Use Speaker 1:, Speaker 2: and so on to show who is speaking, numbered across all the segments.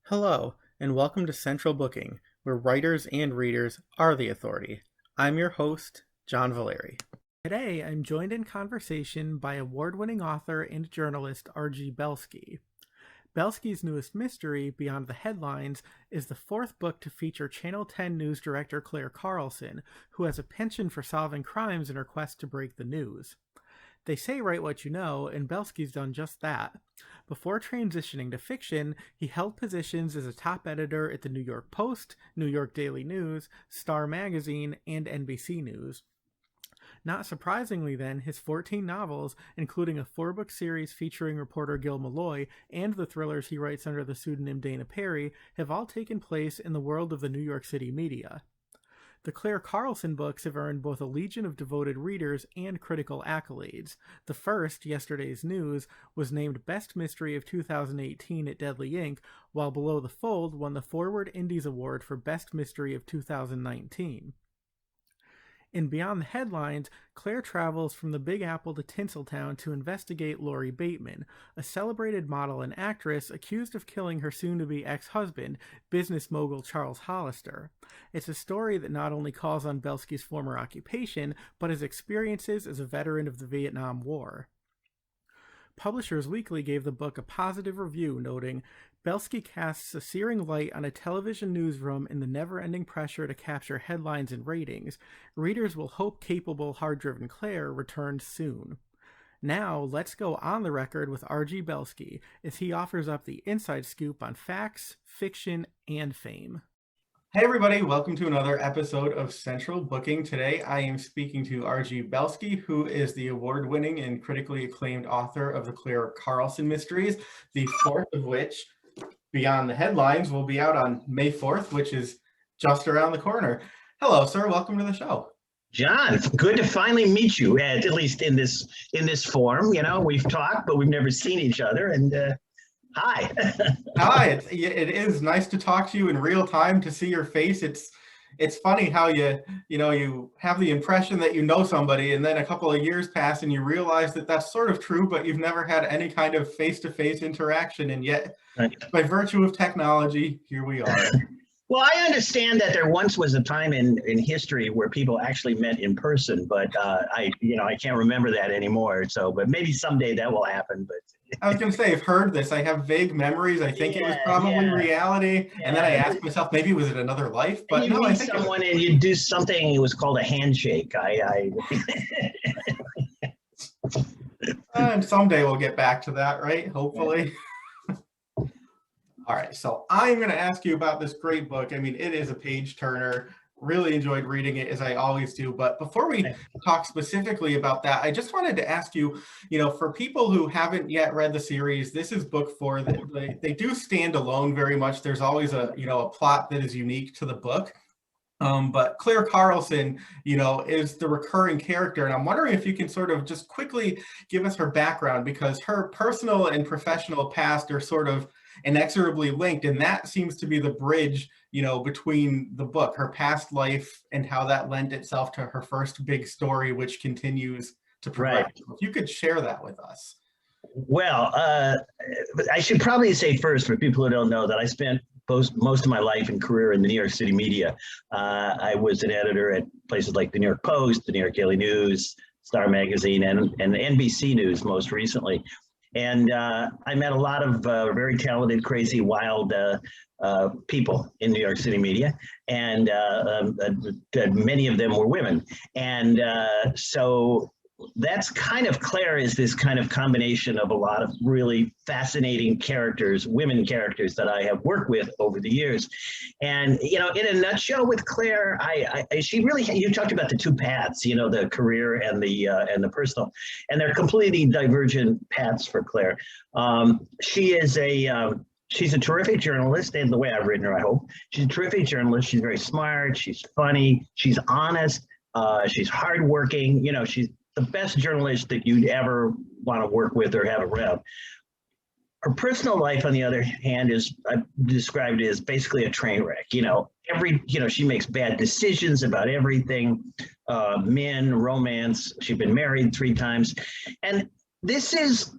Speaker 1: Hello, and welcome to Central Booking, where writers and readers are the authority. I'm your host, John Valeri. Today, I'm joined in conversation by award-winning author and journalist R.G. Belsky. Belsky's newest mystery, Beyond the Headlines, is the fourth book to feature Channel 10 news director Clare Carlson, who has a penchant for solving crimes in her quest to break the news. They say write what you know, and Belsky's done just that. Before transitioning to fiction, he held positions as a top editor at the New York Post, New York Daily News, Star Magazine, and NBC News. Not surprisingly then, his 14 novels, including a 4-book series featuring reporter Gil Malloy and the thrillers he writes under the pseudonym Dana Perry, have all taken place in the world of the New York City media. The Clare Carlson books have earned both a legion of devoted readers and critical accolades. The first, Yesterday's News, was named Best Mystery of 2018 at Deadly Ink, while Below the Fold won the Forward Indies Award for Best Mystery of 2019. In Beyond the Headlines, Clare travels from the Big Apple to Tinseltown to investigate Lori Bateman, a celebrated model and actress accused of killing her soon-to-be ex-husband, business mogul Charles Hollister. It's a story that not only calls on Belsky's former occupation, but his experiences as a veteran of the Vietnam War. Publishers Weekly gave the book a positive review, noting, Belsky casts a searing light on a television newsroom and the never-ending pressure to capture headlines and ratings. Readers will hope capable, hard-driven Clare returns soon. Now, let's go on the record with R.G. Belsky as he offers up the inside scoop on facts, fiction, and fame. Hey everybody, welcome to another episode of Central Booking. Today I am speaking to R.G. Belsky, who is the award-winning and critically acclaimed author of the Clare Carlson mysteries, the fourth of which, Beyond the Headlines, will be out on May 4th, which is just around the corner. Hello, sir. Welcome to the show.
Speaker 2: John, good to finally meet you, at least in this form. You know, we've talked, but we've never seen each other. And hi.
Speaker 1: Hi. It is nice to talk to you in real time, to see your face. It's funny how you have the impression that you know somebody, and then a couple of years pass and you realize that that's sort of true, but you've never had any kind of face-to-face interaction, and yet by virtue of technology, here we are.
Speaker 2: Well, I understand that there once was a time in history where people actually met in person, but I can't remember that anymore. So, but maybe someday that will happen. But
Speaker 1: I was going to say, I've heard this. I have vague memories. I think it was probably reality. And then I asked myself, maybe was it another life? But
Speaker 2: you meet someone and you do something. It was called a handshake.
Speaker 1: And someday we'll get back to that, right? Hopefully. All right, so I'm going to ask you about this great book. I mean, it is a page turner. Really enjoyed reading it, as I always do. But before we talk specifically about that, I just wanted to ask you, for people who haven't yet read the series, this is book 4. They do stand alone very much. There's always a plot that is unique to the book. But Clare Carlson, is the recurring character. And I'm wondering if you can sort of just quickly give us her background, because her personal and professional past are sort of inexorably linked, and that seems to be the bridge between the book, her past life, and how that lent itself to her first big story, which continues to progress. Right. If you could share that with us.
Speaker 2: Well, I should probably say first, for people who don't know, that I spent most of my life and career in the New York City media. I was an editor at places like the New York Post, the New York Daily News, Star Magazine, and NBC News most recently. And I met a lot of very talented, crazy, wild people in New York City media, and many of them were women. And so that's kind of Clare is this kind of combination of a lot of really fascinating characters, women characters that I have worked with over the years. And, in a nutshell with Clare, she really, you talked about the two paths, the career and the personal, and they're completely divergent paths for Clare. She's a terrific journalist, and the way I've written her, I hope. She's a terrific journalist. She's very smart. She's funny. She's honest. She's hardworking. She's the best journalist that you'd ever want to work with or have around. Her personal life, on the other hand, I've described it as basically a train wreck. She makes bad decisions about everything, men, romance. She's been married 3 times. And this is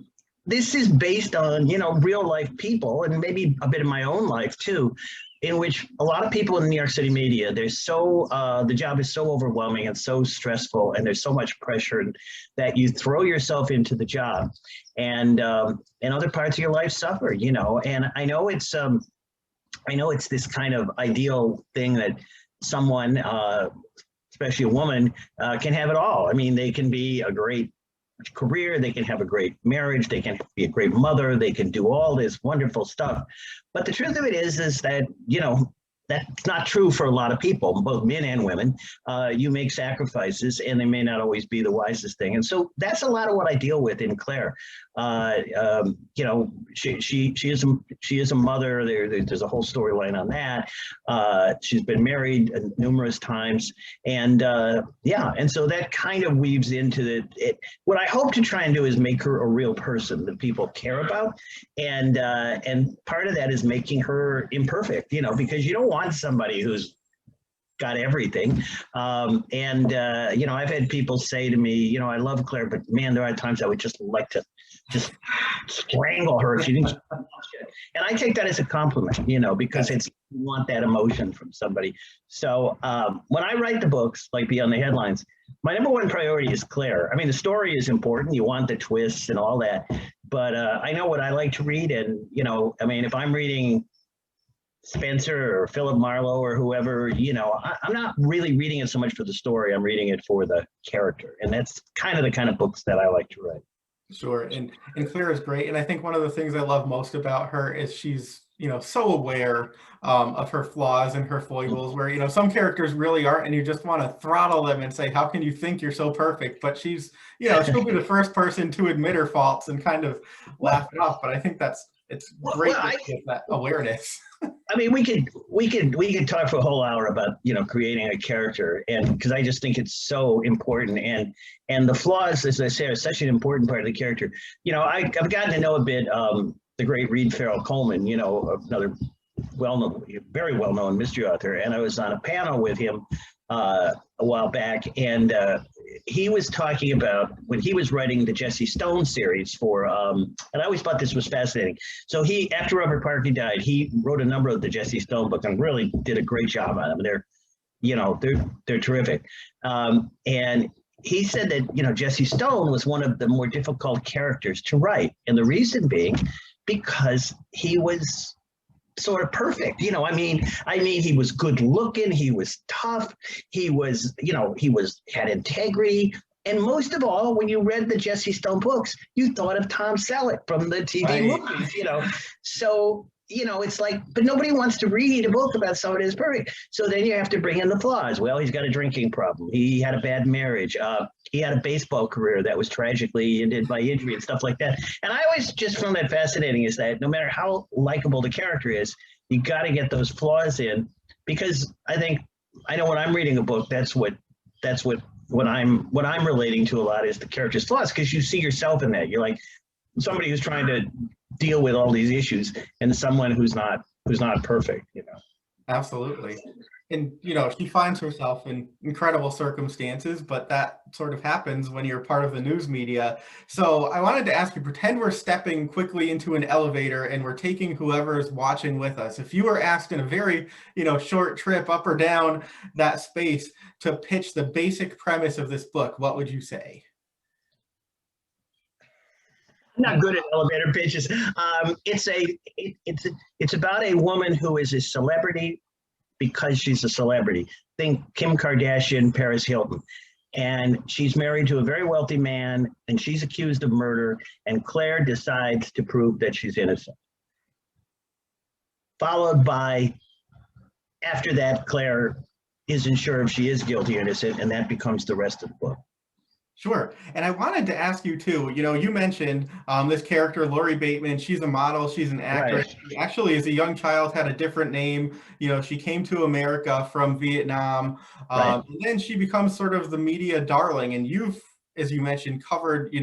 Speaker 2: this is based on, real life people, and maybe a bit of my own life too, in which a lot of people in New York City media, the job is so overwhelming and so stressful, and there's so much pressure that you throw yourself into the job, and other parts of your life suffer, and I know it's this kind of ideal thing that someone, especially a woman, can have it all. I mean, they can be a great career, they can have a great marriage, they can be a great mother, they can do all this wonderful stuff. But the truth of it is that, that's not true for a lot of people, both men and women. You make sacrifices, and they may not always be the wisest thing. And so that's a lot of what I deal with in Claire. She is a mother. There's a whole storyline on that. She's been married numerous times, and and so that kind of weaves into what I hope to try and do is make her a real person that people care about, and part of that is making her imperfect, because you don't want somebody who's got everything. I've had people say to me, I love Claire, but man, there are times I would just like to just strangle her if she didn't. And I take that as a compliment, because you want that emotion from somebody. So when I write the books, like Beyond the Headlines, my number one priority is Claire. I mean, the story is important. You want the twists and all that, but I know what I like to read. And, if I'm reading Spencer or Philip Marlowe or whoever, I'm not really reading it so much for the story. I'm reading it for the character. And that's the kind of books that I like to write.
Speaker 1: Sure. And Claire is great. And I think one of the things I love most about her is she's, so aware of her flaws and her foibles, where, some characters really aren't, and you just want to throttle them and say, how can you think you're so perfect? But she's, she'll be the first person to admit her faults and kind of laugh it off. But I think it's great to get that awareness.
Speaker 2: I mean, we could talk for a whole hour about, creating a character, and because I just think it's so important, and the flaws, as I say, are such an important part of the character. I've gotten to know a bit the great Reed Farrell Coleman, another very well-known mystery author, and I was on a panel with him a while back, and he was talking about when he was writing the Jesse Stone series for, and I always thought this was fascinating. So after Robert Parker died, he wrote a number of the Jesse Stone books and really did a great job on them. They're terrific. And he said that, Jesse Stone was one of the more difficult characters to write. And the reason being because he was sort of perfect. He was good looking, he was tough, he was, had integrity. And most of all, when you read the Jesse Stone books, you thought of Tom Selleck from the TV movies, So, it's like, but nobody wants to read a book about someone who's perfect. So then you have to bring in the flaws. Well, he's got a drinking problem. He had a bad marriage. He had a baseball career that was tragically ended by injury and stuff like that. And I always just found that fascinating, is that no matter how likable the character is, you got to get those flaws in, because I know when I'm reading a book, that's what I'm relating to a lot is the character's flaws, because you see yourself in that. You're like somebody who's trying to deal with all these issues, and someone who's not perfect.
Speaker 1: Absolutely. And, she finds herself in incredible circumstances, but that sort of happens when you're part of the news media. So I wanted to ask you, pretend we're stepping quickly into an elevator and we're taking whoever is watching with us. If you were asked in a very, short trip up or down that space to pitch the basic premise of this book, what would you say?
Speaker 2: I'm not good at elevator pitches. It's about a woman who is a celebrity because she's a celebrity. Think Kim Kardashian, Paris Hilton. And she's married to a very wealthy man, and she's accused of murder, and Claire decides to prove that she's innocent. Followed by, after that, Claire isn't sure if she is guilty or innocent, and that becomes the rest of the book.
Speaker 1: Sure. And I wanted to ask you too, you mentioned this character, Lori Bateman. She's a model, she's an actress.
Speaker 2: Right.
Speaker 1: She actually, as a young child, had a different name. She came to America from Vietnam.
Speaker 2: Right.
Speaker 1: And then she becomes sort of the media darling. And you've, as you mentioned, covered,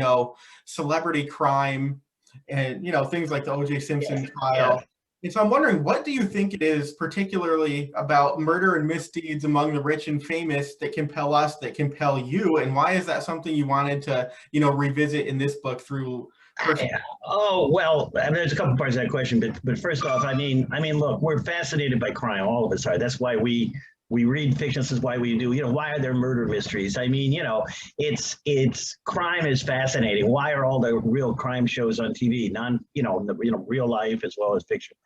Speaker 1: celebrity crime and, things like the O.J. Simpson trial.
Speaker 2: Yeah.
Speaker 1: And so I'm wondering, what do you think it is particularly about murder and misdeeds among the rich and famous that compel us, that compel you? And why is that something you wanted to, revisit in this book through
Speaker 2: Oh, well, I mean, there's a couple parts of that question, but first off, look, we're fascinated by crime. All of us are. That's why we read fiction. This is why we do. Why are there murder mysteries? It's crime is fascinating. Why are all the real crime shows on TV? Real life as well as fiction.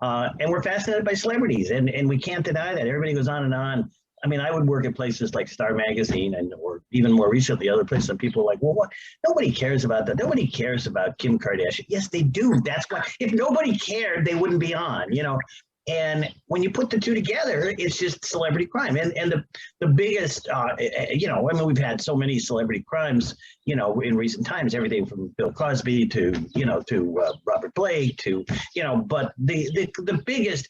Speaker 2: And we're fascinated by celebrities, and we can't deny that. Everybody goes on and on. I mean, I would work at places like Star Magazine or even more recently, other places, and people are like, well, what? Nobody cares about that. Nobody cares about Kim Kardashian. Yes, they do. That's why. If nobody cared, they wouldn't be on, And when you put the two together, it's just celebrity crime. And the biggest, we've had so many celebrity crimes, in recent times, everything from Bill Cosby to Robert Blake to, but the biggest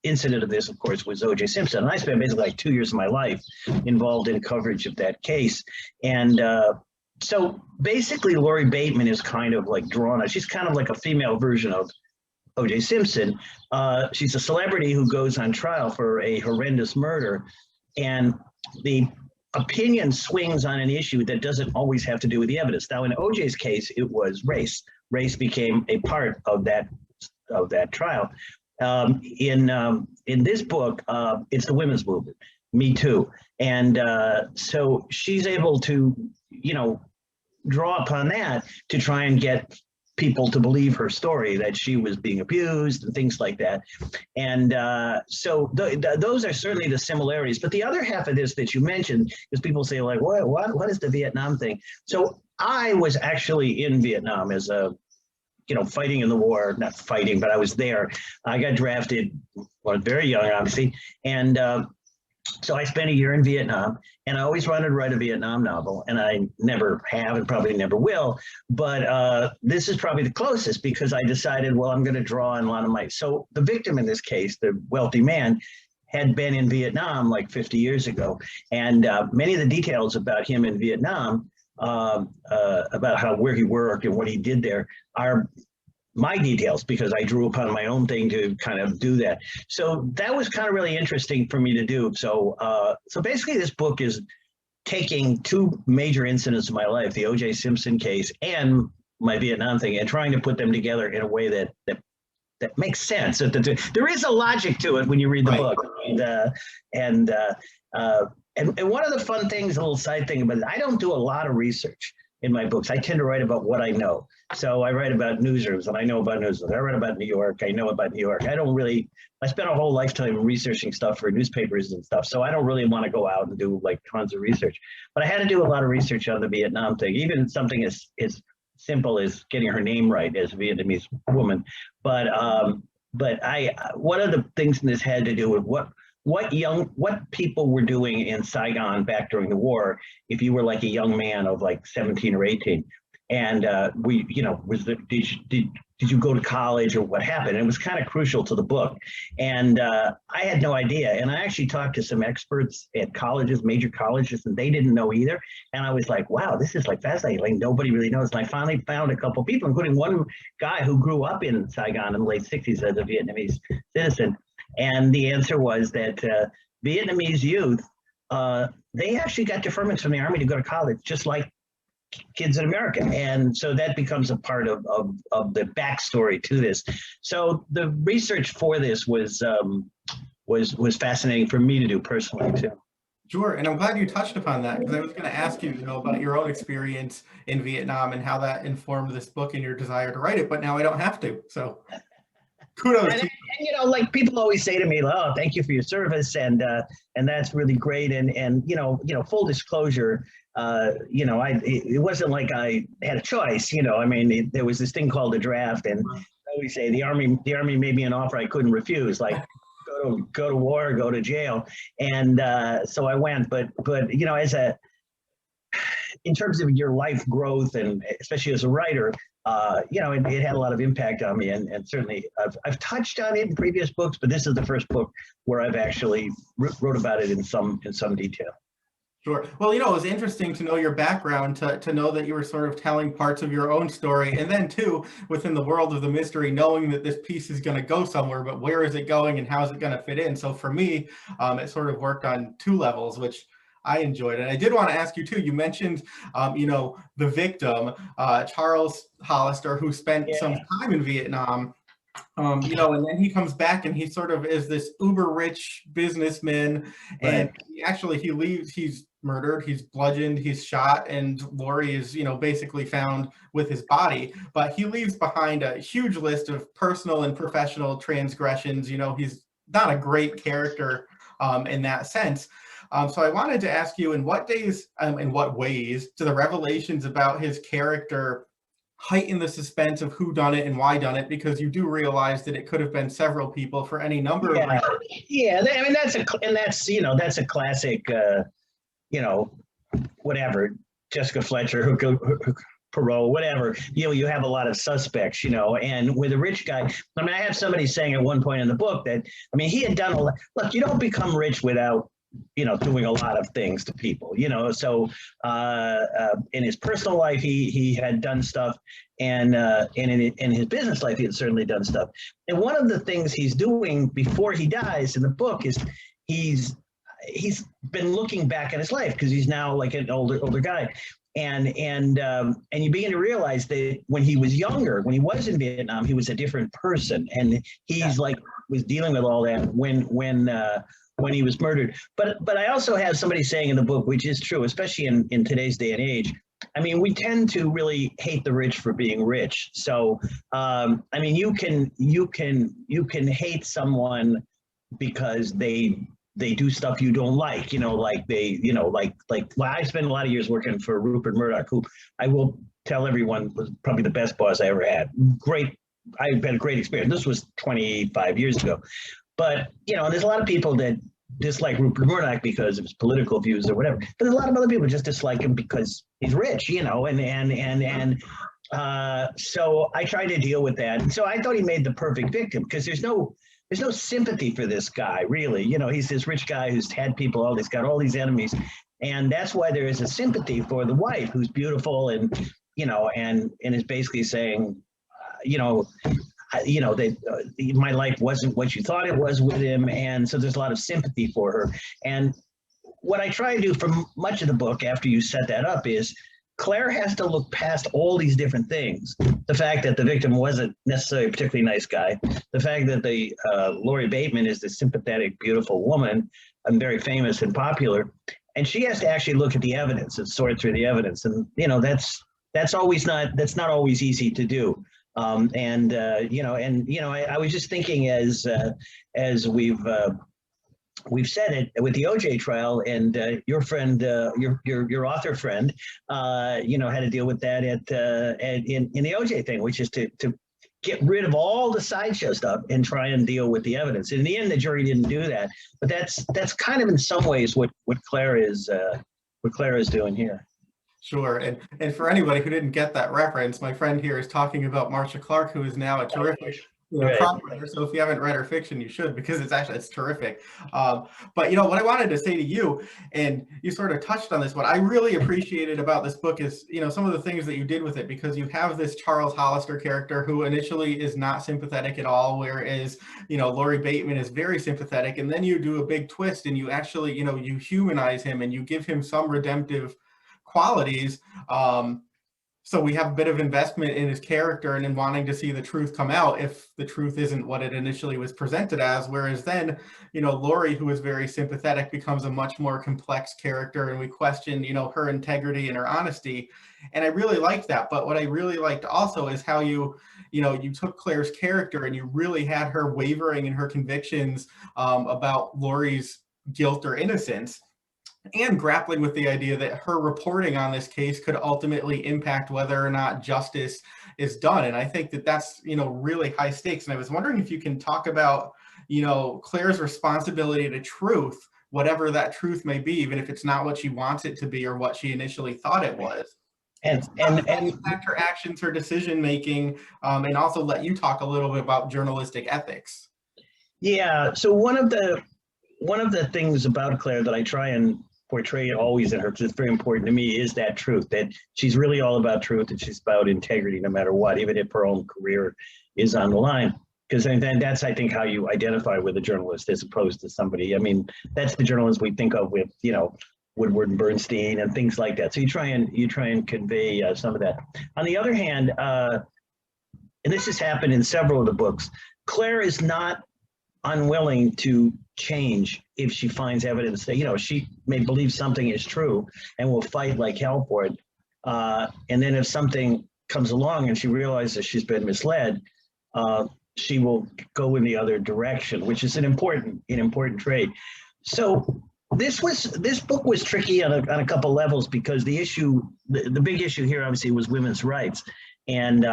Speaker 2: incident of this, of course, was O.J. Simpson. And I spent basically like 2 years of my life involved in coverage of that case. And so basically, Lori Bateman is kind of like drawn out. She's kind of like a female version of O.J. Simpson. She's a celebrity who goes on trial for a horrendous murder, and the opinion swings on an issue that doesn't always have to do with the evidence. Now, in O.J.'s case, it was race. Race became a part of that trial. In this book, it's the women's movement, Me Too, and so she's able to, draw upon that to try and get people to believe her story that she was being abused and things like that. And so those are certainly the similarities. But the other half of this that you mentioned is people say like, what is the Vietnam thing? So I was actually in Vietnam as fighting in the war, not fighting, but I was there. I got drafted when I was very young, obviously. And so I spent a year in Vietnam, and I always wanted to write a Vietnam novel, and I never have and probably never will. But this is probably the closest, because I decided, well, I'm going to draw on a lot of so the victim in this case, the wealthy man, had been in Vietnam like 50 years ago. And many of the details about him in Vietnam, about where he worked and what he did there, are my details, because I drew upon my own thing to kind of do that. So that was kind of really interesting for me to do. So so basically this book is taking two major incidents of my life, the O.J. Simpson case and my Vietnam thing, and trying to put them together in a way that makes sense. So there is a logic to it when you read the book. And one of the fun things, a little side thing about it, I don't do a lot of research in my books. I tend to write about what I know. So I write about newsrooms, and I know about newsrooms. I write about New York. I know about New York. I spent a whole lifetime researching stuff for newspapers and stuff. So I don't really want to go out and do like tons of research. But I had to do a lot of research on the Vietnam thing, even something as simple as getting her name right as a Vietnamese woman. But one of the things in this had to do with what people were doing in Saigon back during the war, if you were like a young man of like 17 or 18. And did you go to college or what happened? And it was kind of crucial to the book. And I had no idea. And I actually talked to some experts at colleges, major colleges, and they didn't know either. And I was like, wow, this is like fascinating. Like nobody really knows. And I finally found a couple of people, including one guy who grew up in Saigon in the late 60s as a Vietnamese citizen. And the answer was that Vietnamese youth, they actually got deferments from the army to go to college, just like kids in America. And so that becomes a part of the backstory to this. So the research for this was fascinating for me to do personally too.
Speaker 1: Sure, and I'm glad you touched upon that, because I was going to ask you, about your own experience in Vietnam and how that informed this book and your desire to write it, but now I don't have to. So kudos.
Speaker 2: And like people always say to me, "Oh, thank you for your service," and that's really great. And full disclosure, it wasn't like I had a choice. There was this thing called the draft, and I always say the army made me an offer I couldn't refuse, like go to war, go to jail, and so I went. But in terms of your life growth, and especially as a writer, it had a lot of impact on me, and certainly I've touched on it in previous books, but this is the first book where I've actually wrote about it in some detail.
Speaker 1: Sure. Well, it was interesting to know your background, to know that you were sort of telling parts of your own story, and then too, within the world of the mystery, knowing that this piece is going to go somewhere, but where is it going and how is it going to fit in? So for me, it sort of worked on two levels, which I enjoyed it. I did want to ask you too. You mentioned, the victim, Charles Hollister, who spent some time in Vietnam. And then he comes back and he sort of is this uber rich businessman, and he leaves. He's murdered, he's bludgeoned, he's shot, and Laurie is, basically found with his body. But he leaves behind a huge list of personal and professional transgressions. He's not a great character in that sense. So I wanted to ask you, in what ways do the revelations about his character heighten the suspense of who done it and why done it? Because you do realize that it could have been several people for any number of reasons.
Speaker 2: Yeah, I mean that's a classic, whatever, Jessica Fletcher, Perot, whatever. You have a lot of suspects, and with a rich guy. I mean, I have somebody saying at one point in the book that, I mean, he had done a lot. Look, you don't become rich without doing a lot of things to people, so in his personal life, he had done stuff, and in his business life, he had certainly done stuff. And one of the things he's doing before he dies in the book is he's been looking back at his life, because he's now like an older guy. And you begin to realize that when he was younger, when he was in Vietnam, he was a different person, and he's was dealing with all that when he was murdered. But I also have somebody saying in the book, which is true, especially in today's day and age. I mean, we tend to really hate the rich for being rich. So, I mean, you can hate someone because they do stuff you don't like, well, I spent a lot of years working for Rupert Murdoch, who I will tell everyone was probably the best boss I ever had. I've had a great experience. This was 25 years ago. But, there's a lot of people that dislike Rupert Murdoch because of his political views or whatever. But there's a lot of other people just dislike him because he's rich, so I try to deal with that. So I thought he made the perfect victim, because there's no sympathy for this guy, really. He's this rich guy who's had people, he's got all these enemies. And that's why there is a sympathy for the wife, who's beautiful and is basically saying, that my life wasn't what you thought it was with him. And so there's a lot of sympathy for her. And what I try to do for much of the book, after you set that up, is Claire has to look past all these different things. The fact that the victim wasn't necessarily a particularly nice guy, the fact that the Laurie Bateman is this sympathetic, beautiful woman, and very famous and popular, and she has to actually look at the evidence and sort through the evidence. And that's not always easy to do. I was just thinking, as we've said it with the OJ trial, and your friend, your author friend, had to deal with that in the OJ thing, which is to get rid of all the sideshow stuff and try and deal with the evidence. In the end, the jury didn't do that, but that's kind of in some ways what Claire is doing here.
Speaker 1: Sure. And for anybody who didn't get that reference, my friend here is talking about Marcia Clark, who is now a terrific crime writer. So if you haven't read her fiction, you should, because it's terrific. But what I wanted to say to you, and you sort of touched on this, what I really appreciated about this book is, some of the things that you did with it, because you have this Charles Hollister character who initially is not sympathetic at all, whereas, Laurie Bateman is very sympathetic. And then you do a big twist and you actually, you humanize him and you give him some redemptive qualities. So we have a bit of investment in his character and in wanting to see the truth come out if the truth isn't what it initially was presented as. Whereas then, Laurie, who is very sympathetic, becomes a much more complex character, and we question, her integrity and her honesty. And I really liked that. But what I really liked also is how you took Claire's character and you really had her wavering in her convictions about Laurie's guilt or innocence, and grappling with the idea that her reporting on this case could ultimately impact whether or not justice is done. And I think that that's, really high stakes. And I was wondering if you can talk about, Claire's responsibility to truth, whatever that truth may be, even if it's not what she wants it to be or what she initially thought it was. And impact her actions, her decision making, and also let you talk a little bit about journalistic ethics.
Speaker 2: Yeah. So one of the things about Claire that I try and portray always in her, because it's very important to me, is that truth, that she's really all about truth, and she's about integrity no matter what, even if her own career is on the line. Because that's, I think, how you identify with a journalist as opposed to somebody. I mean, that's the journalist we think of with, Woodward and Bernstein and things like that. So you try and convey some of that. On the other hand, and this has happened in several of the books, Claire is not unwilling to change if she finds evidence that, she may believe something is true and will fight like hell for it. And then if something comes along and she realizes she's been misled, she will go in the other direction, which is an important trait. So this book was tricky on a couple levels, because the big issue here obviously was women's rights. And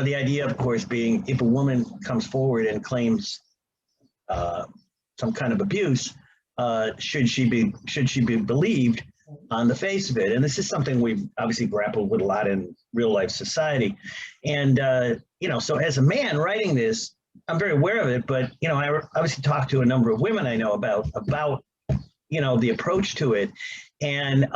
Speaker 2: the idea, of course, being if a woman comes forward and claims some kind of abuse, should she be believed on the face of it? And this is something we've obviously grappled with a lot in real life society. And so as a man writing this, I'm very aware of it. But I obviously talked to a number of women I know about the approach to it. And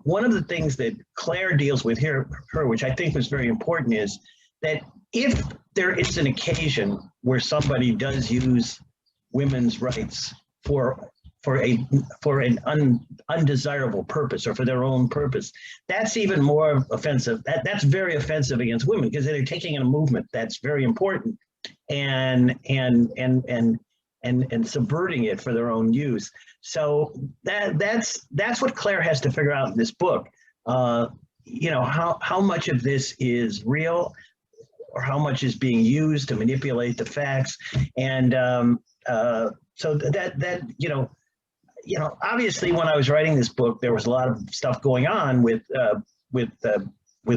Speaker 2: one of the things that Claire deals with here, which I think was very important, is that if there is an occasion where somebody does use women's rights for an undesirable purpose or for their own purpose, that's even more offensive. That's very offensive against women, because they're taking in a movement that's very important and subverting it for their own use. So that's what Claire has to figure out in this book. How much of this is real, or how much is being used to manipulate the facts. And so that obviously when I was writing this book, there was a lot of stuff going on with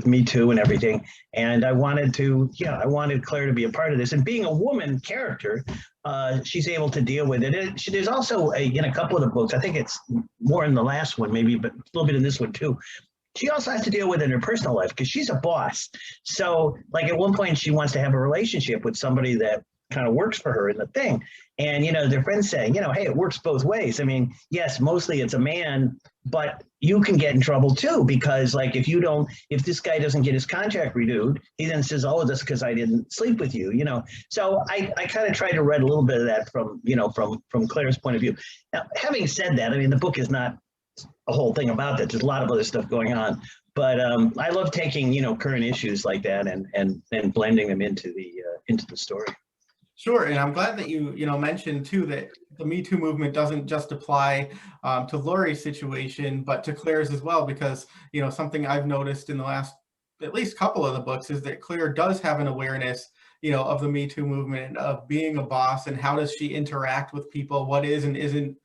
Speaker 2: Me Too and everything. And I wanted Claire to be a part of this. And being a woman character, she's able to deal with it. There's also in a couple of the books, I think it's more in the last one maybe, but a little bit in this one too, she also has to deal with it in her personal life, because she's a boss. So like at one point she wants to have a relationship with somebody that kind of works for her in the thing. And, their friends saying, hey, it works both ways. I mean, yes, mostly it's a man, but you can get in trouble too, because like if this guy doesn't get his contract renewed, he then says, oh, that's because I didn't sleep with you, So I kind of tried to read a little bit of that from Claire's point of view. Now, having said that, I mean, the book is not a whole thing about that. There's a lot of other stuff going on, but I love taking current issues like that and blending them into the story.
Speaker 1: Sure, and I'm glad that you mentioned too that the Me Too movement doesn't just apply to Laurie's situation, but to Claire's as well, because something I've noticed in the last at least couple of the books is that Claire does have an awareness of the Me Too movement, of being a boss, and how does she interact with people, what is and isn't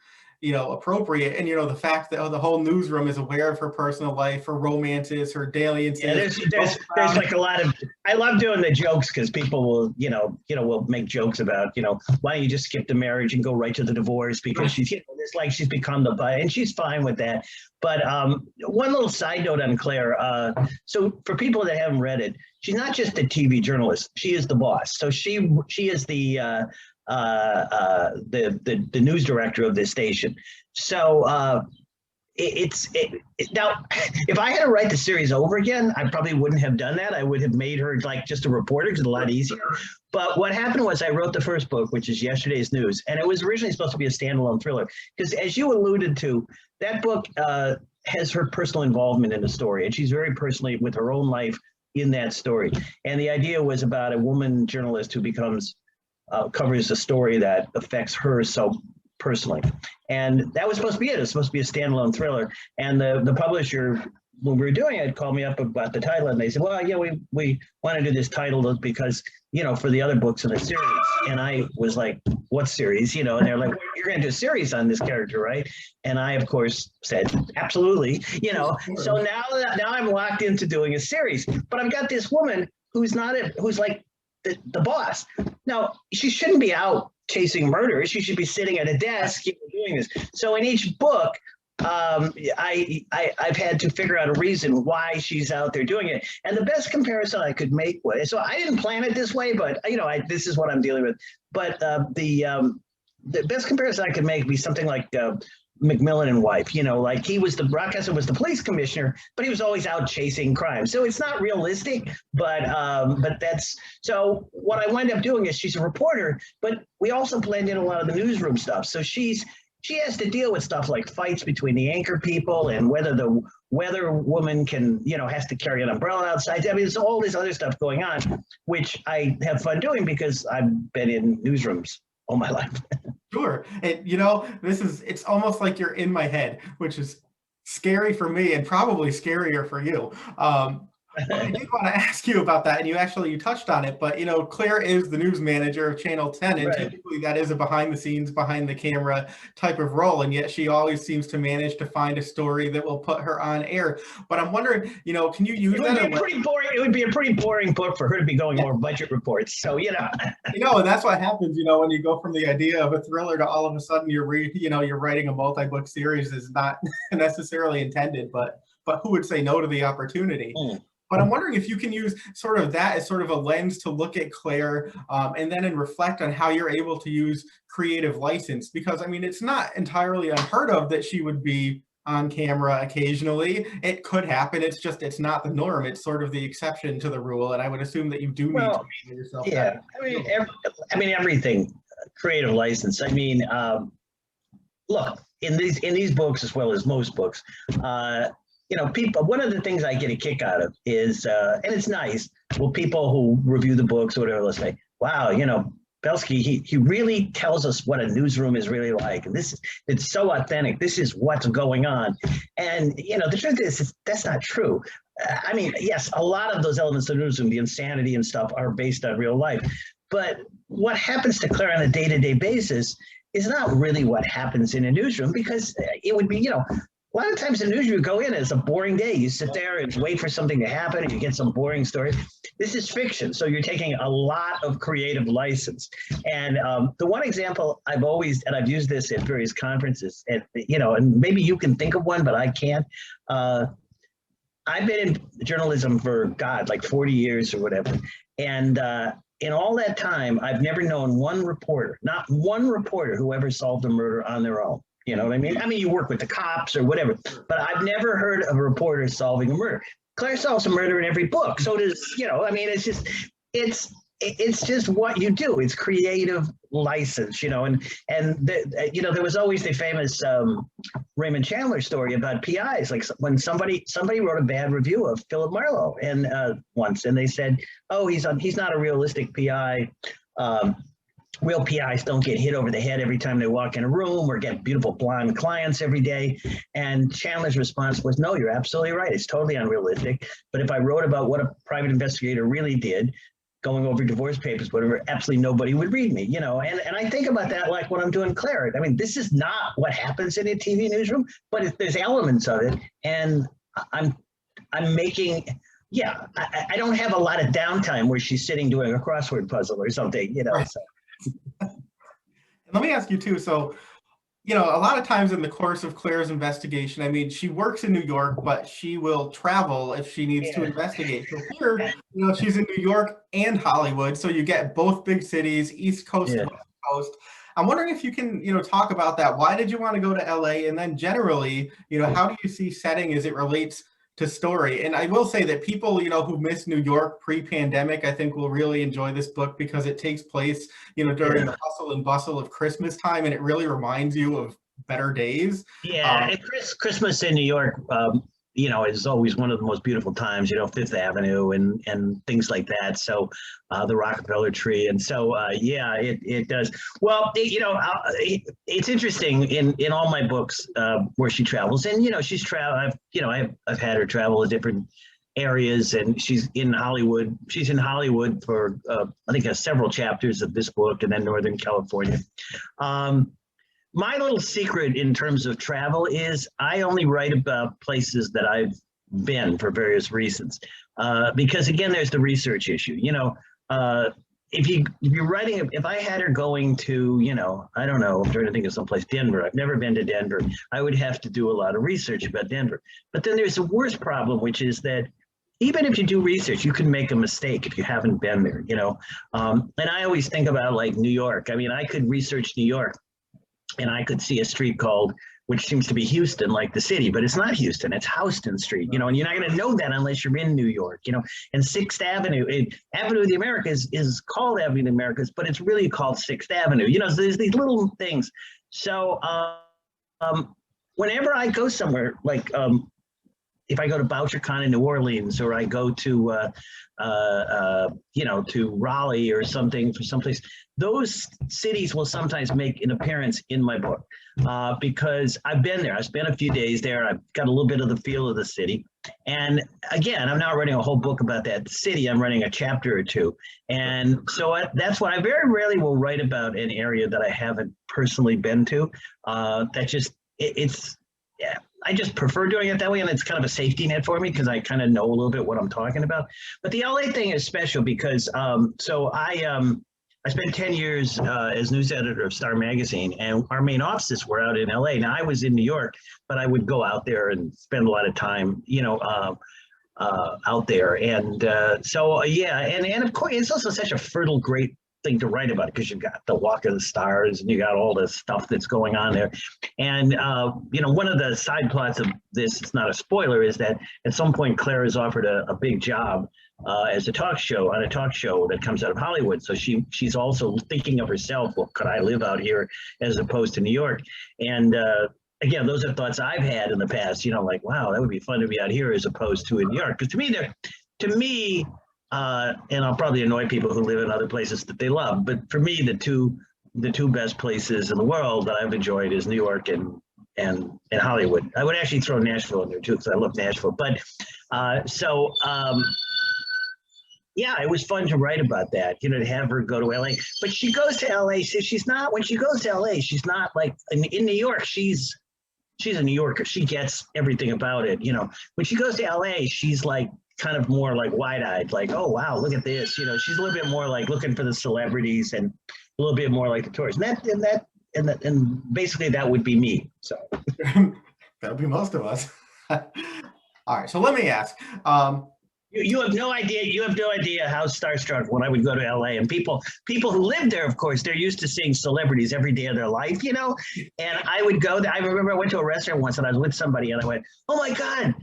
Speaker 1: appropriate. And the fact that the whole newsroom is aware of her personal life, her romances, her dalliances.
Speaker 2: Yeah, there's like a lot of, I love doing the jokes, because people will will make jokes about why don't you just skip the marriage and go right to the divorce, because she's it's like she's become the butt, and she's fine with that. But one little side note on Claire, so for people that haven't read it, she's not just a TV journalist, she is the boss. So she is the news director of this station. So now, if I had to write the series over again, I probably wouldn't have done that. I would have made her like just a reporter, because it's a lot easier. But what happened was I wrote the first book, which is Yesterday's News, and it was originally supposed to be a standalone thriller, because as you alluded to, that book has her personal involvement in the story, and she's very personally with her own life in that story. And the idea was about a woman journalist who covers a story that affects her so personally. And that was supposed to be it. It was supposed to be a standalone thriller. And the publisher, when we were doing it, called me up about the title, and they said, well, yeah, we want to do this title because, for the other books in the series. And I was like, what series? And they're like, well, you're going to do a series on this character, right? And I, of course, said, absolutely, So now I'm locked into doing a series. But I've got this woman who's like the boss. Now, she shouldn't be out chasing murderers. She should be sitting at a desk doing this. So in each book, I've had to figure out a reason why she's out there doing it. And the best comparison I could make was, so I didn't plan it this way, but this is what I'm dealing with. But the best comparison I could make would be something like McMillan and Wife, like Rochester was the police commissioner, but he was always out chasing crime. So it's not realistic, but that's, so what I wind up doing is she's a reporter, but we also blend in a lot of the newsroom stuff. So she's she has to deal with stuff like fights between the anchor people and whether the weather woman can, has to carry an umbrella outside. I mean, there's all this other stuff going on, which I have fun doing because I've been in newsrooms all my life.
Speaker 1: Sure. And it's almost like you're in my head, which is scary for me and probably scarier for you. But I did want to ask you about that, and you touched on it, but Claire is the news manager of Channel 10, and
Speaker 2: Right.
Speaker 1: typically that is a behind the scenes, behind the camera type of role, and yet she always seems to manage to find a story that will put her on air. But I'm wondering, can you use that?
Speaker 2: It would be a pretty boring book for her to be going over budget reports. So,
Speaker 1: and that's what happens, when you go from the idea of a thriller to all of a sudden you're writing a multi-book series is not necessarily intended, but who would say no to the opportunity? But I'm wondering if you can use sort of that as sort of a lens to look at Claire and then reflect on how you're able to use creative license. Because, I mean, it's not entirely unheard of that she would be on camera occasionally. It could happen. It's not the norm. It's sort of the exception to the rule. And I would assume that you do need to make yourself.
Speaker 2: Yeah, everything, creative license. I mean, look, in these books, as well as most books, people, one of the things I get a kick out of is, and it's nice, well, people who review the books or whatever, they'll say, wow, Belsky, he really tells us what a newsroom is really like. And it's so authentic. This is what's going on. And, the truth is that's not true. I mean, yes, a lot of those elements of the newsroom, the insanity and stuff, are based on real life. But what happens to Claire on a day-to-day basis is not really what happens in a newsroom, because it would be, a lot of times in the newsroom, you go in, it's a boring day. You sit there and wait for something to happen and you get some boring story. This is fiction, so you're taking a lot of creative license. And the one example I've used this at various conferences, and maybe you can think of one, but I can't. I've been in journalism for, like 40 years or whatever. And in all that time, I've never known not one reporter who ever solved a murder on their own. You know what I mean? I mean, you work with the cops or whatever, but I've never heard of a reporter solving a murder. Claire solves a murder in every book. So does, it's just what you do. It's creative license, and there was always the famous Raymond Chandler story about PIs. Like when somebody wrote a bad review of Philip Marlowe once, and they said, oh, he's not a realistic PI. Real PIs don't get hit over the head every time they walk in a room or get beautiful blonde clients every day. And Chandler's response was, no, you're absolutely right. It's totally unrealistic. But if I wrote about what a private investigator really did, going over divorce papers, whatever, absolutely nobody would read me, And I think about that like when I'm doing Claire. I mean, this is not what happens in a TV newsroom, but there's elements of it. And I'm making, I don't have a lot of downtime where she's sitting doing a crossword puzzle or something,
Speaker 1: Right.
Speaker 2: So.
Speaker 1: Let me ask you too. So, a lot of times in the course of Claire's investigation, I mean, she works in New York, but she will travel if she needs to investigate. So here, she's in New York and Hollywood. So you get both big cities, East Coast, West Coast. I'm wondering if you can, talk about that. Why did you want to go to LA? And then generally, how do you see setting as it relates to story? And I will say that people, who miss New York pre-pandemic, I think will really enjoy this book because it takes place, during the hustle and bustle of Christmas time, and it really reminds you of better days.
Speaker 2: Yeah, Christmas in New York, is always one of the most beautiful times. Fifth Avenue and things like that. So the Rockefeller tree, and so it does. Well, it's interesting in all my books where she travels, and she's traveled. I've had her travel to different areas, and she's in Hollywood. She's in Hollywood for I think several chapters of this book, and then Northern California. My little secret in terms of travel is I only write about places that I've been for various reasons. Because again, there's the research issue. If you're writing, if I had her going to, I don't know, I'm trying to think of someplace, Denver. I've never been to Denver. I would have to do a lot of research about Denver. But then there's a worse problem, which is that even if you do research, you can make a mistake if you haven't been there, And I always think about like New York. I mean, I could research New York, and I could see a street called, which seems to be Houston, like the city, but it's not Houston, it's Houston Street, and you're not going to know that unless you're in New York, and 6th Avenue, Avenue of the Americas is called Avenue of the Americas, but it's really called 6th Avenue, so there's these little things. So Whenever I go somewhere, like if I go to BoucherCon in New Orleans, or I go to to Raleigh or something for someplace, those cities will sometimes make an appearance in my book because I've been there. I spent a few days there. I've got a little bit of the feel of the city. And again, I'm not writing a whole book about that city. I'm writing a chapter or two. And so that's why I very rarely will write about an area that I haven't personally been to. Yeah, I just prefer doing it that way, and it's kind of a safety net for me because I kind of know a little bit what I'm talking about. But the LA thing is special because I spent 10 years as news editor of Star Magazine, and our main offices were out in LA. Now I was in New York, but I would go out there and spend a lot of time, out there. And and of course, it's also such a fertile, great thing to write about because you've got the Walk of the Stars and you got all the stuff that's going on there. And one of the side plots of this, it's not a spoiler, is that at some point Claire is offered a big job as a talk show that comes out of Hollywood. So she's also thinking of herself, well, could I live out here as opposed to New York? And again, those are thoughts I've had in the past, like, wow, that would be fun to be out here as opposed to in New York. Because to me, and I'll probably annoy people who live in other places that they love, but for me, the two best places in the world that I've enjoyed is New York and Hollywood. I would actually throw Nashville in there too because I love Nashville. But yeah, it was fun to write about that, to have her go to LA. But she goes to LA, so when she goes to LA, she's not like in New York, she's a New Yorker. She gets everything about it, When she goes to LA, she's like kind of more like wide-eyed, like, oh wow, look at this. She's a little bit more like looking for the celebrities and a little bit more like the tourists. And basically that would be me. So
Speaker 1: that would be most of us. All right, so let me ask.
Speaker 2: You have no idea. You have no idea how starstruck when I would go to LA, and people who live there, of course, they're used to seeing celebrities every day of their life, And I would go there. I remember I went to a restaurant once, and I was with somebody, and I went, "Oh my God,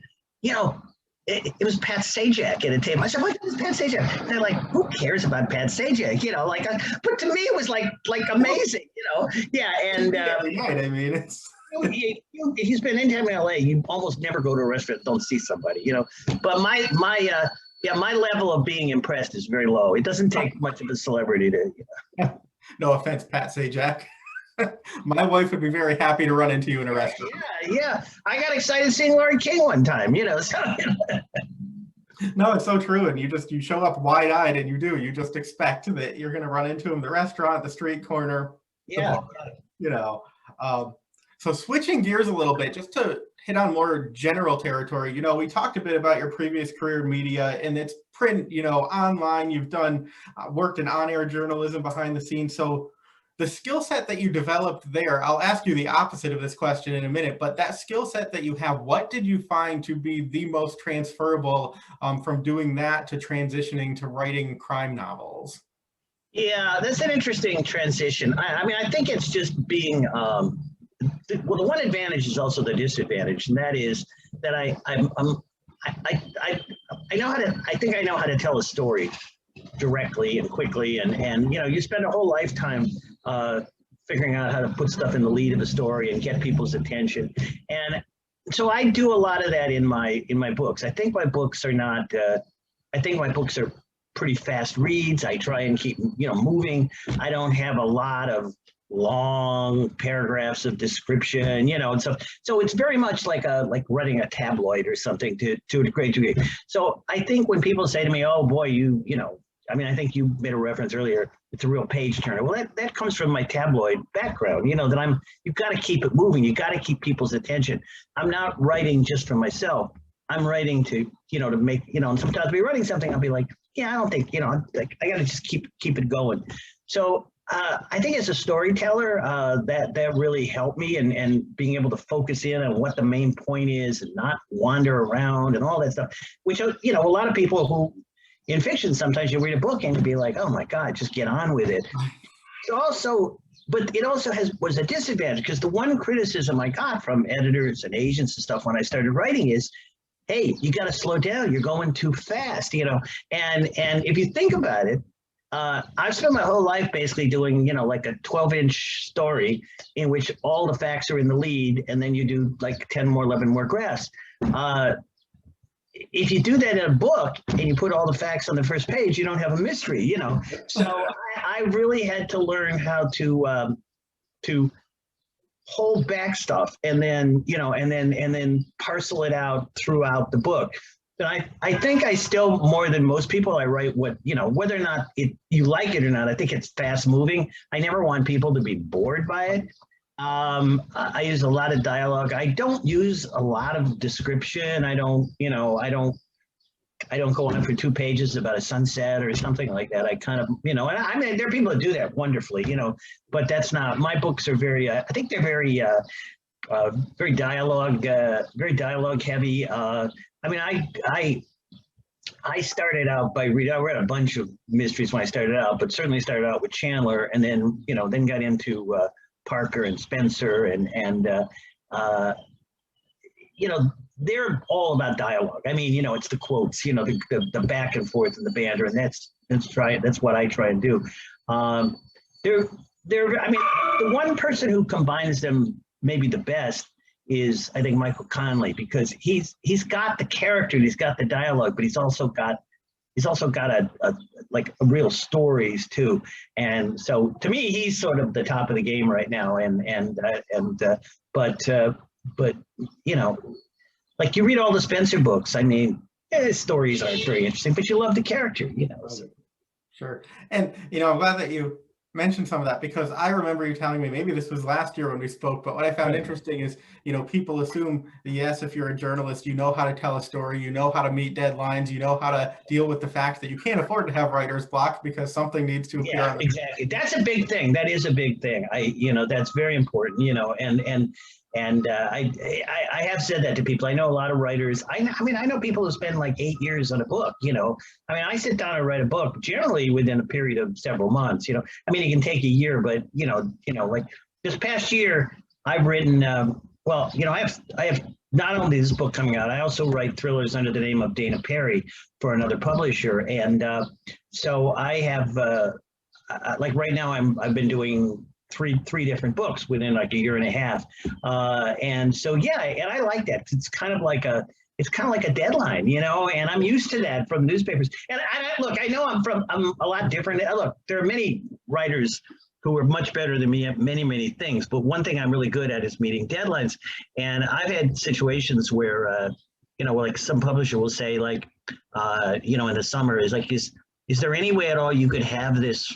Speaker 2: it was Pat Sajak at a table." I said, "What is Pat Sajak?" And they're like, "Who cares about Pat Sajak?" But to me, it was like amazing, Yeah, and
Speaker 1: right. I mean, it's.
Speaker 2: If you spend any time in LA, you almost never go to a restaurant and don't see somebody, But my level of being impressed is very low. It doesn't take much of a celebrity to.
Speaker 1: No offense, Pat Sajak. My wife would be very happy to run into you in a restaurant.
Speaker 2: Yeah. I got excited seeing Larry King one time, So.
Speaker 1: No, it's so true. And you show up wide-eyed, and you just expect that you're going to run into him, the restaurant, the street corner.
Speaker 2: Yeah.
Speaker 1: So switching gears a little bit, just to hit on more general territory, we talked a bit about your previous career in media, and it's print, online. You've done worked in on-air journalism behind the scenes. So the skill set that you developed there, I'll ask you the opposite of this question in a minute, but that skill set that you have, what did you find to be the most transferable from doing that to transitioning to writing crime novels? Yeah,
Speaker 2: that's an interesting transition. I think it's just being, the one advantage is also the disadvantage, and that is that I think I know how to tell a story directly and quickly, and you spend a whole lifetime figuring out how to put stuff in the lead of a story and get people's attention, and so I do a lot of that in my books. I think my books are not. I think my books are pretty fast reads. I try and keep moving. I don't have a lot of long paragraphs of description, and so it's very much like running a tabloid or something to a great degree. So I think when people say to me, "Oh boy, I think you made a reference earlier, it's a real page turner." Well, that comes from my tabloid background, that you've got to keep it moving. You got to keep people's attention. I'm not writing just for myself. I'm writing to make, and sometimes I'll be writing something, I'll be like, yeah, I don't think, I got to just keep it going. So I think as a storyteller, that really helped me, and being able to focus in on what the main point is and not wander around and all that stuff, which, a lot of people who in fiction, sometimes you read a book and you be like, oh my God, just get on with it. But it also was a disadvantage, because the one criticism I got from editors and agents and stuff when I started writing is, hey, you got to slow down. You're going too fast, And if you think about it, I've spent my whole life basically doing, like a 12-inch story in which all the facts are in the lead, and then you do like 10 more, 11 more graphs. If you do that in a book and you put all the facts on the first page, you don't have a mystery, So I really had to learn how to hold back stuff and then, and then parcel it out throughout the book. But I think I still, more than most people, I write what, whether or not you like it or not, I think it's fast moving. I never want people to be bored by it. I use a lot of dialogue. I don't use a lot of description. I don't go on for 2 pages about a sunset or something like that. I kind of, and I mean, there are people that do that wonderfully, but that's not, my books are very, I think they're very, very dialogue heavy. I mean, I started out by reading, I read a bunch of mysteries when I started out, but certainly started out with Chandler and then, then got into, Parker and Spencer and they're all about dialogue. I mean, it's the quotes, the back and forth and the banter, and that's what I try and do. I mean, the one person who combines them maybe the best is, I think, Michael Connelly, because he's got the character, and he's got the dialogue, but he's also got a real stories too. And so to me, he's sort of the top of the game right now. But like you read all the Spencer books, I mean, his stories aren't very interesting, but you love the character, So.
Speaker 1: Sure. And, I'm glad that you mentioned some of that, because I remember you telling me, maybe this was last year when we spoke, but what I found interesting is, people assume that, yes, if you're a journalist, you know how to tell a story, you know how to meet deadlines, you know how to deal with the fact that you can't afford to have writer's block because something needs to appear.
Speaker 2: Yeah, exactly. That's a big thing. That is a big thing. That's very important, and I have said that to people. I know a lot of writers. I mean, I know people who spend like 8 years on a book. I mean, I sit down and write a book generally within a period of several months. I mean, it can take a year, but like this past year, I've written. I have not only this book coming out. I also write thrillers under the name of Dana Perry for another publisher, and so I have like right now I've been doing three different books within like a year and a half. And so, yeah, and I like that. It's kind of like a deadline, and I'm used to that from newspapers. And look, I know I'm a lot different. Look, there are many writers who are much better than me at many, many things. But one thing I'm really good at is meeting deadlines. And I've had situations where, like some publisher will say like, in the summer is like, is there any way at all you could have this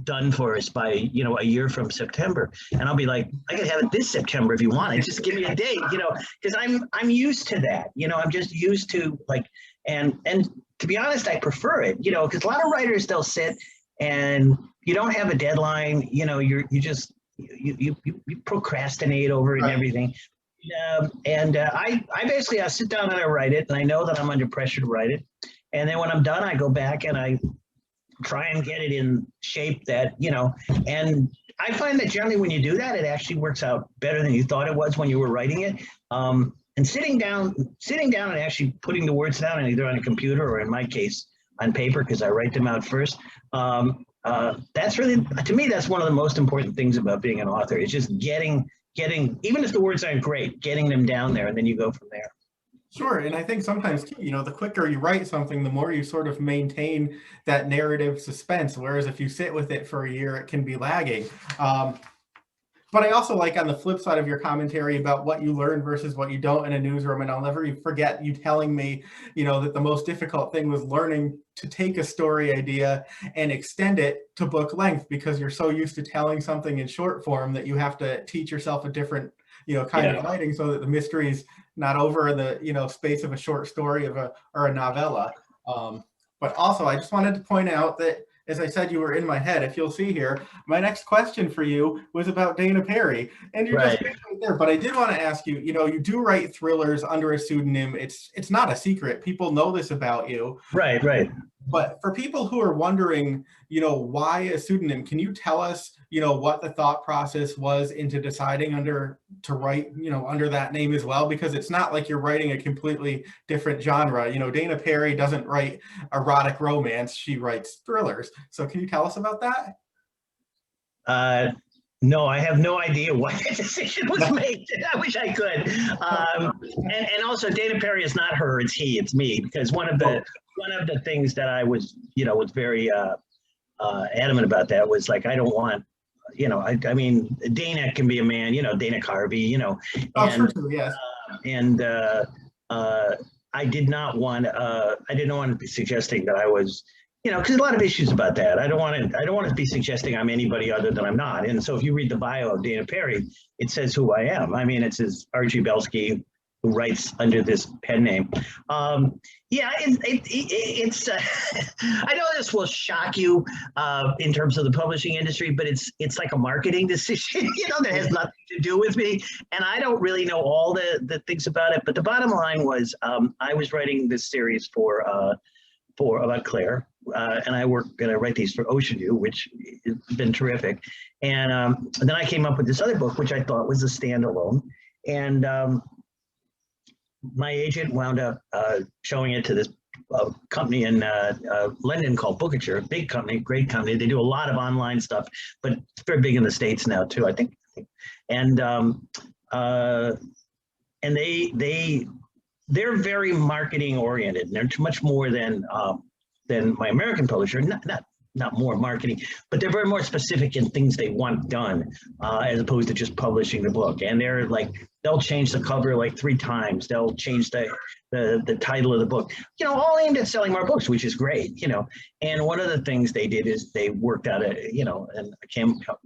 Speaker 2: done for us by a year from September? And I'll be like, I could have it this September if you want it. Just give me a date, because I'm used to that. I'm just used to like, and to be honest, I prefer it, because a lot of writers, they'll sit and you don't have a deadline, you procrastinate over it and everything. I basically, I sit down and I write it, and I know that I'm under pressure to write it. And then when I'm done, I go back and I try and get it in shape that, and I find that generally when you do that, it actually works out better than you thought it was when you were writing it. And sitting down and actually putting the words down, either on a computer or in my case on paper, because I write them out first. That's really, to me, that's one of the most important things about being an author. It's just getting, even if the words aren't great, getting them down there, and then you go from there.
Speaker 1: Sure. And I think sometimes, the quicker you write something, the more you sort of maintain that narrative suspense. Whereas if you sit with it for a year, it can be lagging. But I also like on the flip side of your commentary about what you learn versus what you don't in a newsroom. And I'll never forget you telling me, that the most difficult thing was learning to take a story idea and extend it to book length, because you're so used to telling something in short form that you have to teach yourself a different, kind of writing, so that the mystery is not over in the, space of a short story or a novella. But also, I just wanted to point out that, as I said, you were in my head. If you'll see here, my next question for you was about Dana Perry, and you're just right there. But I did want to ask you, you do write thrillers under a pseudonym. It's not a secret. People know this about you.
Speaker 2: Right.
Speaker 1: But for people who are wondering, why a pseudonym, can you tell us, what the thought process was into deciding to write, under that name as well? Because it's not like you're writing a completely different genre. Dana Perry doesn't write erotic romance; she writes thrillers. So can you tell us about that?
Speaker 2: No, I have no idea why that decision was made. I wish I could. And also, Dana Perry is not her; it's he, it's me. Because one of the things that I was, was very adamant about that was like, I don't want, I mean, Dana can be a man, Dana Carvey,
Speaker 1: Oh, true, yes.
Speaker 2: And I didn't want to be suggesting that I was, because a lot of issues about that. I don't want to be suggesting I'm anybody other than I'm not. And so if you read the bio of Dana Perry, it says who I am. I mean, it says R.G. Belsky, who writes under this pen name. Yeah, it's. I know this will shock you in terms of the publishing industry, but it's like a marketing decision, that has nothing to do with me, and I don't really know all the things about it. But the bottom line was, I was writing this series for about Clare, and I write these for Oceanview, which has been terrific. And then I came up with this other book, which I thought was a standalone, and my agent wound up showing it to this company in London called Bookager, big company, great company. They do a lot of online stuff, but it's very big in the States now too, I think. And they're very marketing oriented. And they're much more than my American publisher. Not more marketing, but they're very more specific in things they want done, as opposed to just publishing the book. And they're like, they'll change the cover like 3 times. They'll change the title of the book, all aimed at selling more books, which is great, And one of the things they did is they worked out and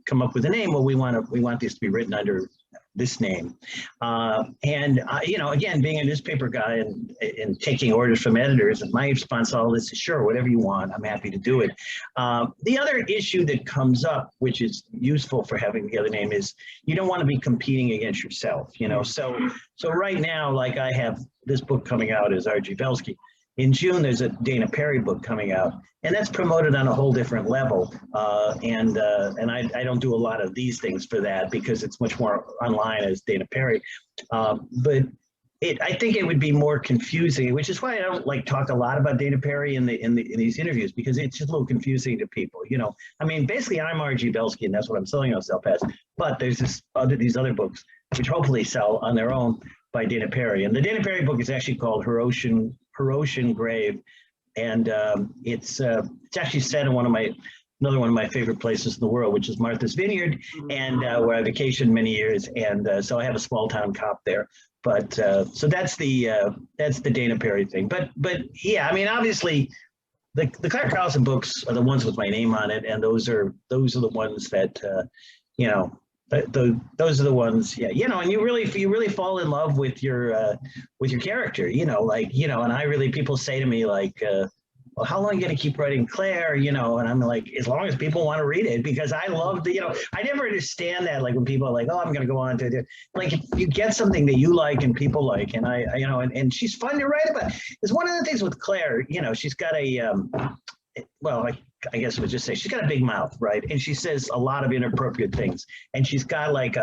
Speaker 2: come up with a name. Well, we want this to be written under this name. Again, being a newspaper guy and taking orders from editors, and my response to all this is, sure, whatever you want, I'm happy to do it. The other issue that comes up, which is useful for having the other name, is you don't want to be competing against yourself, So right now, like I have this book coming out as R.G. Belski. In June, there's a Dana Perry book coming out, and that's promoted on a whole different level. And I don't do a lot of these things for that because it's much more online as Dana Perry. But I think it would be more confusing, which is why I don't like talk a lot about Dana Perry in these interviews, because it's just a little confusing to people. I mean, basically, I'm R.G. Belsky, and that's what I'm selling myself as. But there's these other books which hopefully sell on their own by Dana Perry, and the Dana Perry book is actually called Her Ocean Grave, and it's actually set in another one of my favorite places in the world, which is Martha's Vineyard, and where I vacationed many years, and so I have a small town cop there. But so that's the Dana Perry thing. But yeah, I mean, obviously, the Clare Carlson books are the ones with my name on it, and those are the ones that those are the ones, yeah, and you really fall in love with your character, and people say to me like, well, how long are you going to keep writing Claire, and I'm like, as long as people want to read it, because I love I never understand that, like when people are like, oh, I'm going to go on to like, if you get something that you like and people like, and and she's fun to write about. It's one of the things with Claire, she's got I guess I would just say she's got a big mouth, right? And she says a lot of inappropriate things. And she's got like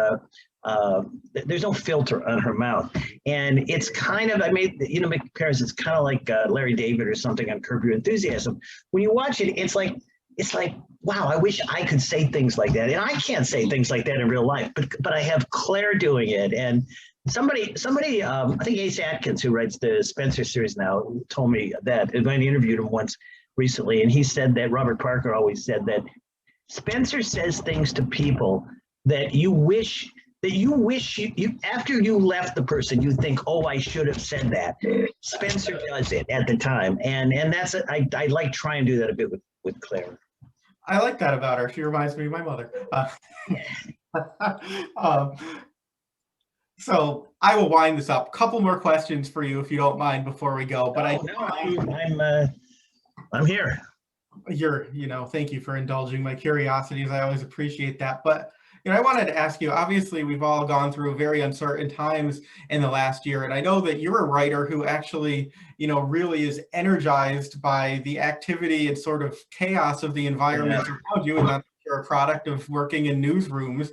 Speaker 2: there's no filter on her mouth. And it's kind of, make comparisons, it's kind of like Larry David or something on Curb Your Enthusiasm. When you watch it, it's like, wow, I wish I could say things like that. And I can't say things like that in real life, but I have Claire doing it. And somebody, I think Ace Atkins, who writes the Spencer series now, told me that, and I interviewed him once recently, and he said that Robert Parker always said that Spencer says things to people that you wish you after you left the person, you think, oh, I should have said that. Spencer does it at the time, and that's it. I like try and do that a bit with Claire.
Speaker 1: I like that about her. She reminds me of my mother. So I will wind this up. A couple more questions for you, if you don't mind, before we go. But
Speaker 2: I'm here.
Speaker 1: Thank you for indulging my curiosities. I always appreciate that. But I wanted to ask you, obviously, we've all gone through very uncertain times in the last year, and I know that you're a writer who actually, really is energized by the activity and sort of chaos of the
Speaker 2: Yeah.
Speaker 1: environment around you, and that you're a product of working in newsrooms.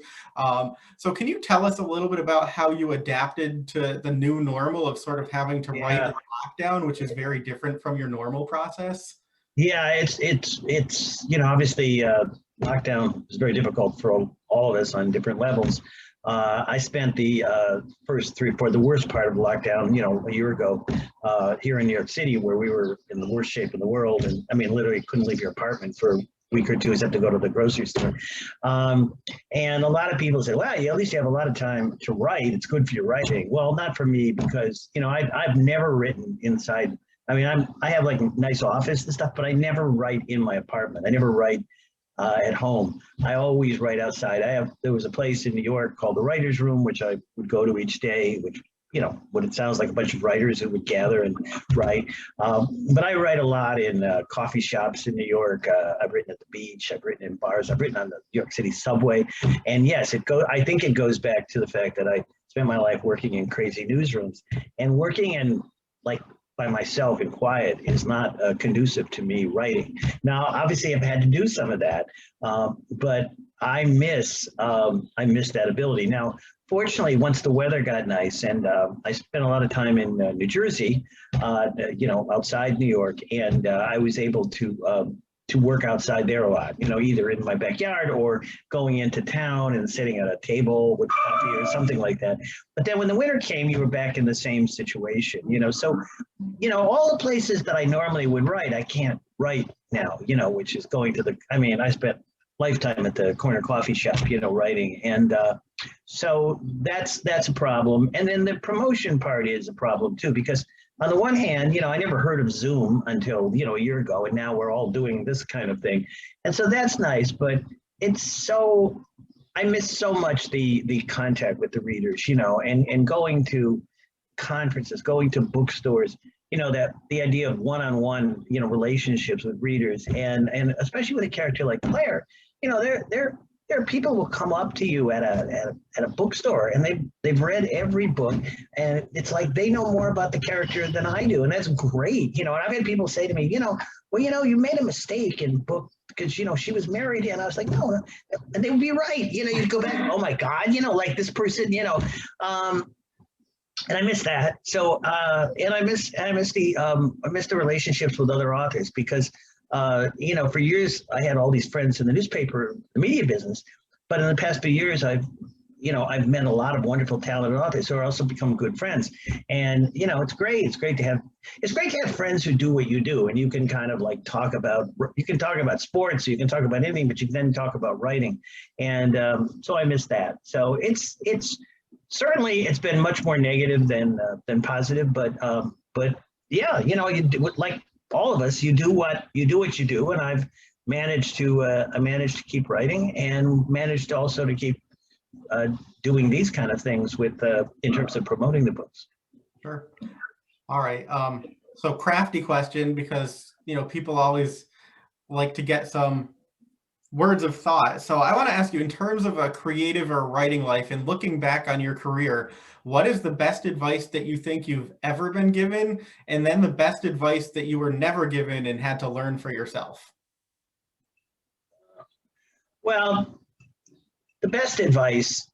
Speaker 1: So can you tell us a little bit about how you adapted to the new normal of sort of having to write in
Speaker 2: Yeah.
Speaker 1: lockdown, which is very different from your normal process?
Speaker 2: Yeah, it's obviously lockdown is very difficult for all of us on different levels. I spent the first the worst part of lockdown, a year ago, here in New York City, where we were in the worst shape in the world, and I mean, literally couldn't leave your apartment for a week or two, except to go to the grocery store. And a lot of people say, "Well, at least you have a lot of time to write. It's good for your writing." Well, not for me because I've never written inside. I mean, I have like a nice office and stuff, but I never write in my apartment. I never write at home. I always write outside. There was a place in New York called the Writers' Room, which I would go to each day, which, what it sounds like a bunch of writers who would gather and write. But I write a lot in coffee shops in New York. I've written at the beach. I've written in bars. I've written on the New York City subway. And yes, I think it goes back to the fact that I spent my life working in crazy newsrooms and working in like by myself in quiet is not conducive to me writing. Now, obviously, I've had to do some of that, but I miss that ability. Now, fortunately, once the weather got nice, and I spent a lot of time in New Jersey, outside New York, and I was able to work outside there a lot, either in my backyard or going into town and sitting at a table with coffee or something like that. But then when the winter came, you were back in the same situation, so, all the places that I normally would write, I can't write now, which is going to I spent lifetime at the corner coffee shop, writing. And so that's a problem. And then the promotion part is a problem too, because on the one hand, I never heard of Zoom until, a year ago, and now we're all doing this kind of thing. And so that's nice, but I miss so much the contact with the readers, and going to conferences, going to bookstores, that the idea of one-on-one, relationships with readers, and especially with a character like Claire, there are people who will come up to you at a bookstore, and they've read every book, and it's like they know more about the character than I do, and that's great. And I've had people say to me, you made a mistake in book because she was married, and I was like, no, and they would be right. You'd go back, oh my God, like this person, and I miss that. So and I miss the relationships with other authors because. For years I had all these friends in the media business, but in the past few years I've met a lot of wonderful, talented authors who are also become good friends. And, it's great. It's great to have friends who do what you do, and you can kind of like talk about sports, you can talk about anything, but you can then talk about writing. And so I miss that. So it's certainly, it's been much more negative than positive, but yeah, you do, like all of us, you do what you do, and I've managed to keep writing, and managed also to keep doing these kind of things with in terms of promoting the books.
Speaker 1: Sure. All right. So crafty question, because people always like to get some words of thought. So I want to ask you, in terms of a creative or writing life and looking back on your career, what is the best advice that you think you've ever been given? And then the best advice that you were never given and had to learn for yourself?
Speaker 2: Well, the best advice,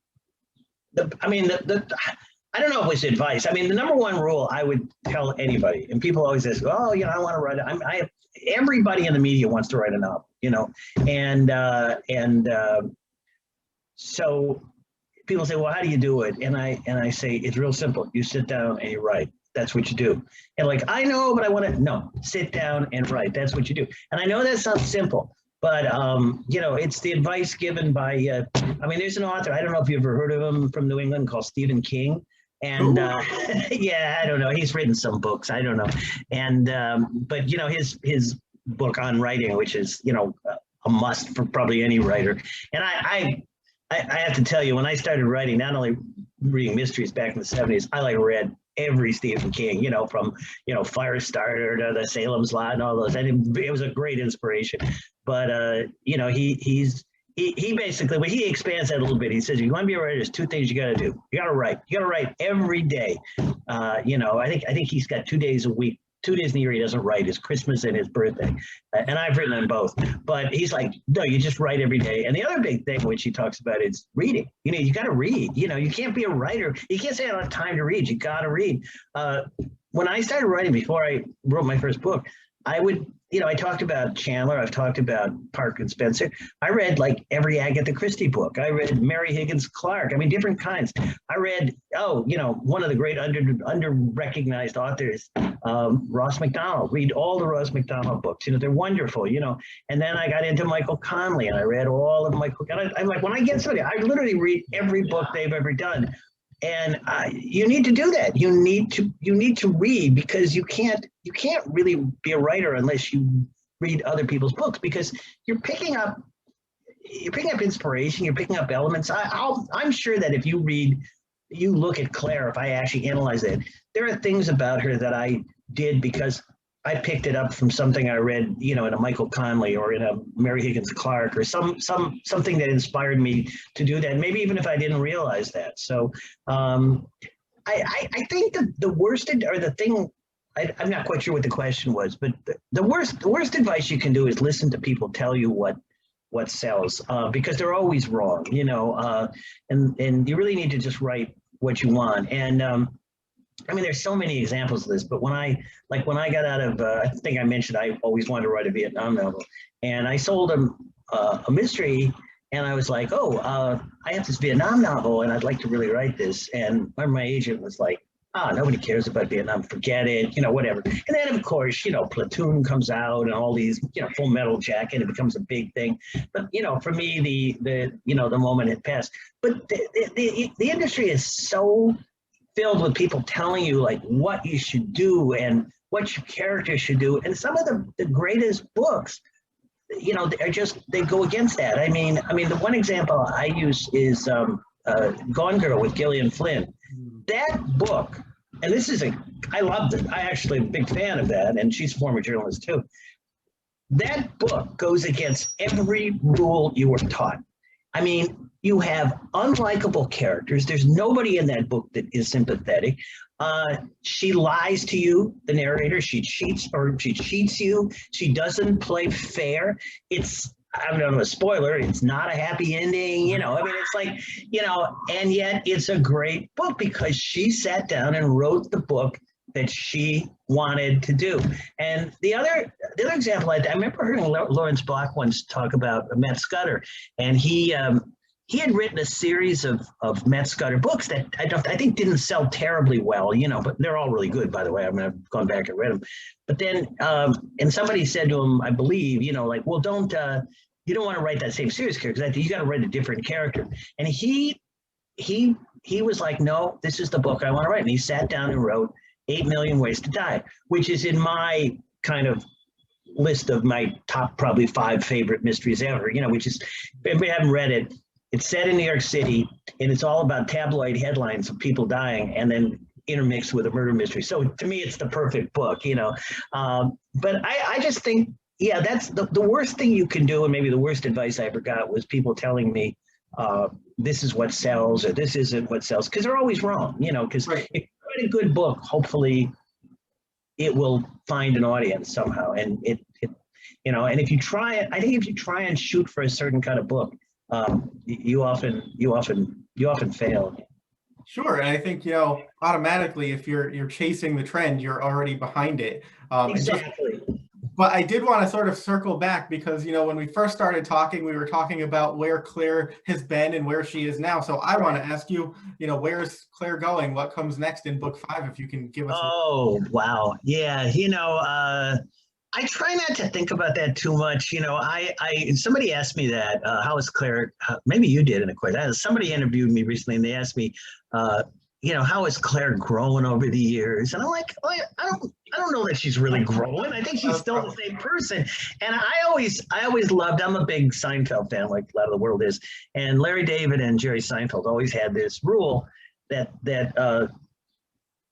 Speaker 2: I don't know if it's advice. I mean, the number one rule I would tell anybody, and people always ask, oh, I want to write. Everybody in the media wants to write a novel, and so people say, well, how do you do it? And I say, it's real simple. You sit down and you write. That's what you do. And like, I know, but no, sit down and write. That's what you do. And I know that sounds simple, but it's the advice given by, there's an author, I don't know if you've ever heard of him, from New England, called Stephen King. And yeah, I don't know. He's written some books. I don't know. And but his book on writing, which is a must for probably any writer. And I have to tell you, when I started writing, not only reading mysteries back in the 70s, I read every Stephen King, from Firestarter to the Salem's Lot and all those. And it was a great inspiration. But he's he basically, when he expands that a little bit, he says, you want to be a writer, there's two things you got to do. You got to write. You got to write every day. I think he's got 2 days a week, 2 days in the year he doesn't write, his Christmas and his birthday. And I've written on both. But he's like, no, you just write every day. And the other big thing which he talks about is reading. You got to read. You can't be a writer. You can't say I don't have time to read. You got to read. When I started writing, before I wrote my first book, I would, I talked about Chandler, I've talked about Parker and Spencer. I read like every Agatha Christie book. I read Mary Higgins Clark. I mean, different kinds. I read, one of the great under-recognized authors, Ross MacDonald. Read all the Ross MacDonald books. They're wonderful, And then I got into Michael Connelly and I read all of Michael. And I'm like, when I get somebody, I literally read every book they've ever done. And you need to do that. You need to read, because you can't really be a writer unless you read other people's books, because you're picking up inspiration. You're picking up elements. I'm sure that if you look at Clare, if I actually analyze it, there are things about her that I did because I picked it up from something I read, in a Michael Connelly or in a Mary Higgins Clark, or something that inspired me to do that. Maybe even if I didn't realize that. So I think that the worst, or the thing, I'm not quite sure what the question was, but the worst advice you can do is listen to people tell you what sells, because they're always wrong, and you really need to just write what you want. And there's so many examples of this, but when I got out of, I think I mentioned I always wanted to write a Vietnam novel, and I sold a mystery, and I was like, I have this Vietnam novel, and I'd like to really write this. And my agent was like, nobody cares about Vietnam, forget it, whatever. And then, of course, Platoon comes out and all these, Full Metal Jacket, it becomes a big thing. But, for me, the moment had passed. But the industry is so filled with people telling you like what you should do and what your character should do. And some of the greatest books, they go against that. I mean, the one example I use is Gone Girl with Gillian Flynn. That book, and I loved it. I actually am a big fan of that, and she's a former journalist too. That book goes against every rule you were taught. I mean, you have unlikable characters. There's nobody in that book that is sympathetic. She lies to you, the narrator. She cheats you. She doesn't play fair. I don't know, a spoiler, it's not a happy ending, it's like, and yet it's a great book because she sat down and wrote the book that she wanted to do. And the other example, I remember hearing Lawrence Block once talk about Matt Scudder, and he had written a series of Matt Scudder books that I think didn't sell terribly well, but they're all really good, by the way. I've gone back and read them. But then, and somebody said to him, I believe, well, you don't want to write that same series character, because you got to write a different character. And he was like, no, this is the book I want to write. And he sat down and wrote 8 Million Ways to Die, which is in my kind of list of my top probably 5 favorite mysteries ever, which is, if we haven't read it, it's set in New York City, and it's all about tabloid headlines of people dying and then intermixed with a murder mystery. So to me, it's the perfect book, but I just think, yeah, that's the worst thing you can do. And maybe the worst advice I ever got was people telling me, this is what sells, or this isn't what sells, because they're always wrong, because if you write a good book, hopefully it will find an audience somehow. And and if you try and shoot for a certain kind of book, you often fail.
Speaker 1: Sure, and I think automatically, if you're chasing the trend, you're already behind it.
Speaker 2: Exactly.
Speaker 1: But I did want to sort of circle back because when we first started talking, we were talking about where Clare has been and where she is now. So I want to ask you, where's Clare going? What comes next in book 5? If you can give us.
Speaker 2: Oh, wow, yeah, I try not to think about that too much. Somebody asked me that, how is Clare, maybe you did in a question. Somebody interviewed me recently and they asked me, how is Clare grown over the years? And I'm like, I don't know that she's really grown. I think she's still the same person. And I always loved, I'm a big Seinfeld fan, like a lot of the world is. And Larry David and Jerry Seinfeld always had this rule that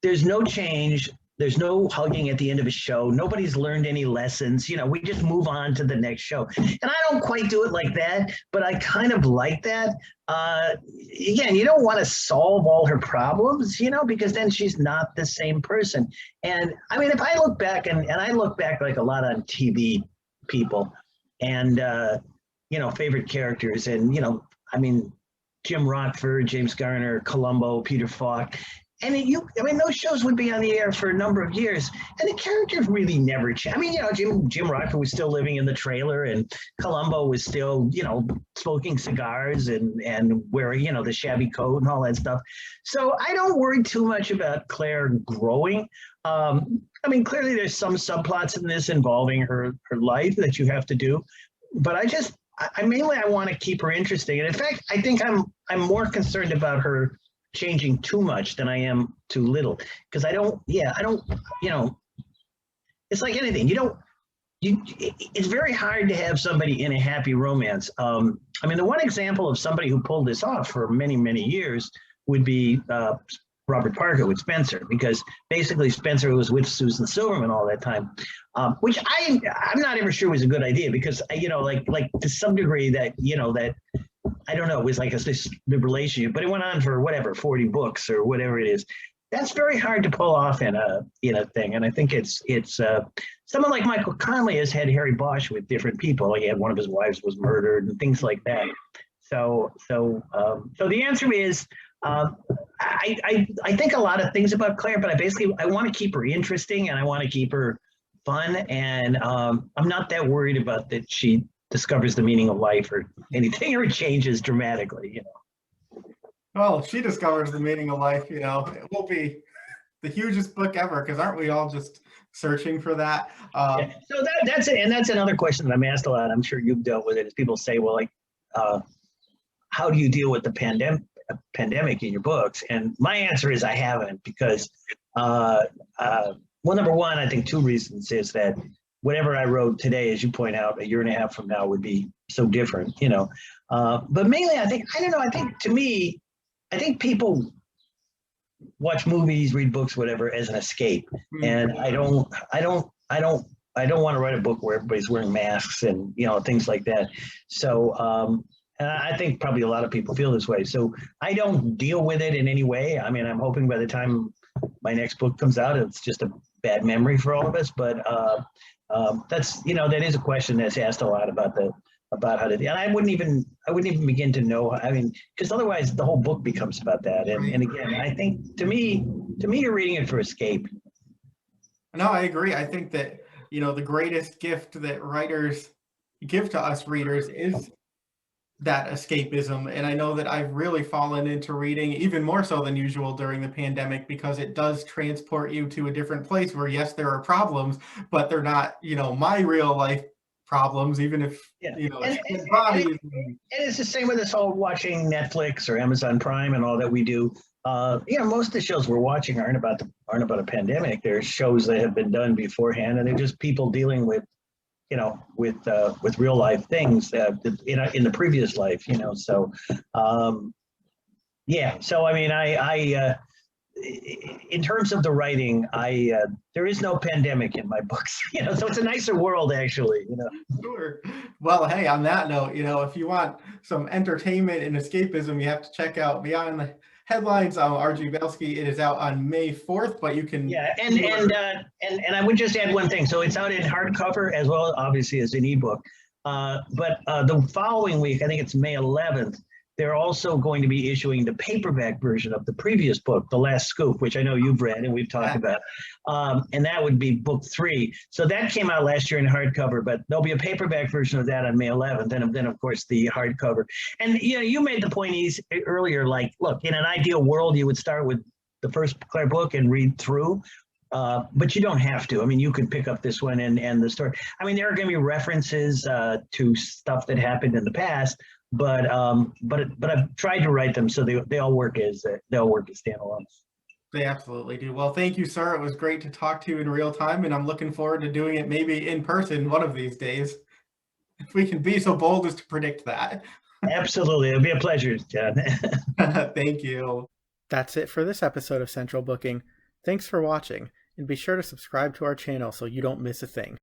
Speaker 2: there's no change There's no hugging at the end of a show. Nobody's learned any lessons. We just move on to the next show. And I don't quite do it like that, but I kind of like that. Again, you don't want to solve all her problems, because then she's not the same person. And I mean, if I look back, and I look back like a lot on TV people and, favorite characters, and, I mean, Jim Rockford, James Garner, Columbo, Peter Falk. And those shows would be on the air for a number of years, and the characters really never changed. I mean, Jim Rockford was still living in the trailer, and Columbo was still, smoking cigars and wearing, the shabby coat and all that stuff. So I don't worry too much about Claire growing. I mean, clearly there's some subplots in this involving her life that you have to do, but I mainly want to keep her interesting. And in fact, I think I'm more concerned about her changing too much than I am too little, because I don't, it's like anything, it's very hard to have somebody in a happy romance. I mean, the one example of somebody who pulled this off for many, many years would be Robert Parker with Spencer, because basically Spencer was with Susan Silverman all that time, which I'm not ever sure was a good idea, because like to some degree that that I don't know, it was like this relationship, but it went on for 40 books or whatever it is. That's very hard to pull off in a thing, and I think it's someone like Michael Connelly has had Harry Bosch with different people. He had one of his wives was murdered and things like that. So the answer is. I think a lot of things about Claire, but I want to keep her interesting, and I want to keep her fun, and I'm not that worried about that she discovers the meaning of life or anything, or changes dramatically.
Speaker 1: Well, if she discovers the meaning of life, it will be the hugest book ever, because aren't we all just searching for that?
Speaker 2: Yeah. So that's it, and that's another question that I'm asked a lot. I'm sure you've dealt with it. Is people say, well, like, how do you deal with the pandemic in your books? And my answer is I haven't, because number one, I think two reasons is that whatever I wrote today, as you point out, a year and a half from now would be so different, but mainly I think to me, I think people watch movies, read books, whatever, as an escape. And I don't want to write a book where everybody's wearing masks and things like that. So and I think probably a lot of people feel this way. So I don't deal with it in any way. I mean, I'm hoping by the time my next book comes out, it's just a bad memory for all of us. But that's that is a question that's asked a lot about how to. And I wouldn't even begin to know. I mean, because otherwise the whole book becomes about that. And again, I think to me, you're reading it for escape.
Speaker 1: No, I agree. I think that the greatest gift that writers give to us readers is that escapism. And I know that I've really fallen into reading even more so than usual during the pandemic, because it does transport you to a different place where, yes, there are problems, but they're not, my real life problems, even if, it's bodies.
Speaker 2: And it's the same with this whole watching Netflix or Amazon Prime and all that we do. Most of the shows we're watching aren't about a pandemic. They're shows that have been done beforehand, and they're just people dealing with with real life things in the previous life, So, So I mean, I in terms of the writing, there is no pandemic in my books, So it's a nicer world, actually,
Speaker 1: Sure. Well, hey, on that note, if you want some entertainment and escapism, you have to check out Beyond the Headlines on R.G. Belski. It is out on May 4th, but you can.
Speaker 2: Yeah, and I would just add one thing. So it's out in hardcover as well, obviously, as an ebook. But the following week, I think it's May 11th, they're also going to be issuing the paperback version of the previous book, The Last Scoop, which I know you've read and we've talked about. And that would be book 3. So that came out last year in hardcover, but there'll be a paperback version of that on May 11th. And then of course, the hardcover. And, you made the point earlier, like, look, in an ideal world, you would start with the first Claire book and read through. But you don't have to. I mean, you could pick up this one and the story. I mean, there are going to be references to stuff that happened in the past, but I've tried to write them so they all work as standalones.
Speaker 1: They absolutely do. Well, thank you, sir. It was great to talk to you in real time, and I'm looking forward to doing it maybe in person one of these days, if we can be so bold as to predict that.
Speaker 2: Absolutely. It'll be a pleasure, John.
Speaker 1: Thank you. That's it for this episode of Central Booking. Thanks for watching. and be sure to subscribe to our channel so you don't miss a thing.